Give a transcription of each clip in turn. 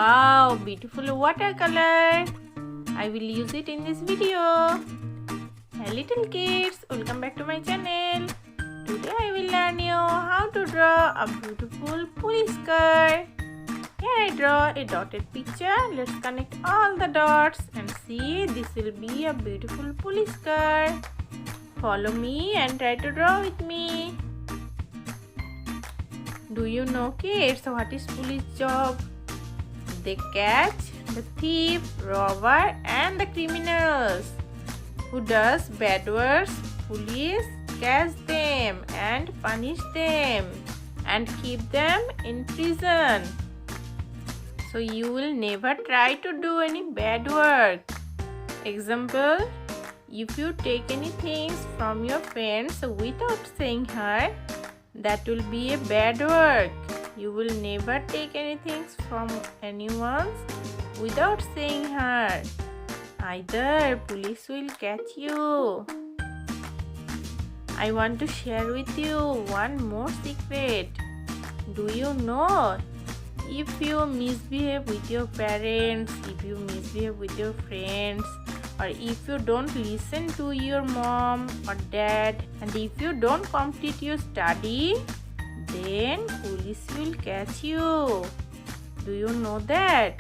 Wow, beautiful watercolor. I will use it in this video. Hey little kids, welcome back to my channel. Today I will learn you how to draw a beautiful police car. Here I draw a dotted picture. Let's connect all the dots and see this will be a beautiful police car. Follow me and try to draw with me. Do you know, kids, what is police job? They catch the thief, robber and the criminals. Who does bad works? Police catch them and punish them and keep them in prison. So you will never try to do any bad work. Example, if you take any things from your friends without saying her, that will be a bad work. You will never take anything from anyone without saying her. Either police will catch you. I want to share with you one more secret. Do you know, if you misbehave with your parents, if you misbehave with your friends, or if you don't listen to your mom or dad, and if you don't complete your study, then police will catch you. Do you know that?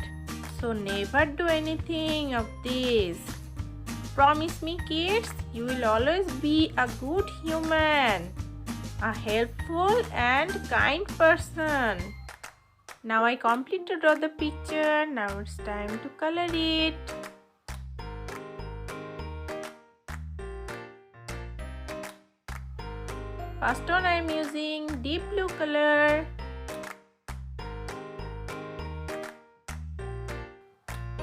So never do anything of this. Promise me, kids, you will always be a good human, a helpful and kind person. Now I complete to draw the picture. Now it's time to color it. First one I am using deep blue color.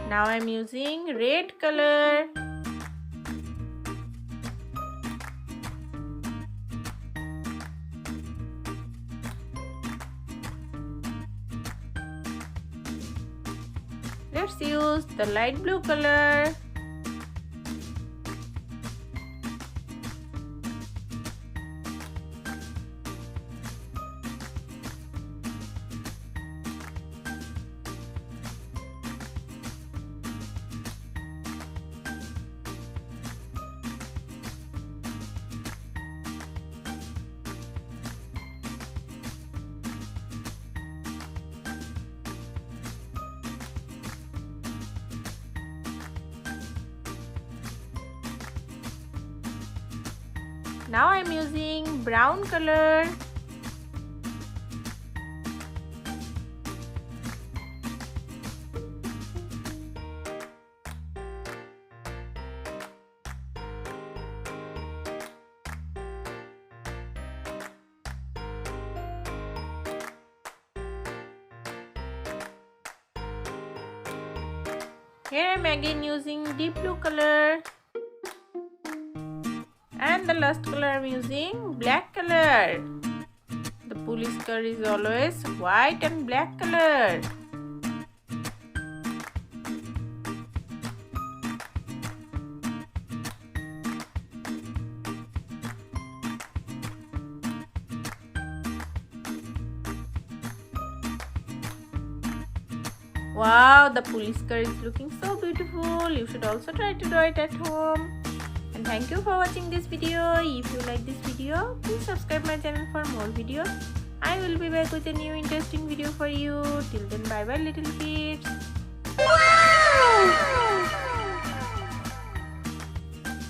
Now I am using red color. Let's use the light blue color. Now I am using brown color. Here I am again using deep blue color. And the last color I am using black color. The police car is always white and black color. Wow, the police car is looking so beautiful. You should also try to draw it at home. And thank you for watching this video. If you like this video, please subscribe my channel for more videos. I will be back with a new interesting video for you. Till then, bye bye little kids. Wow!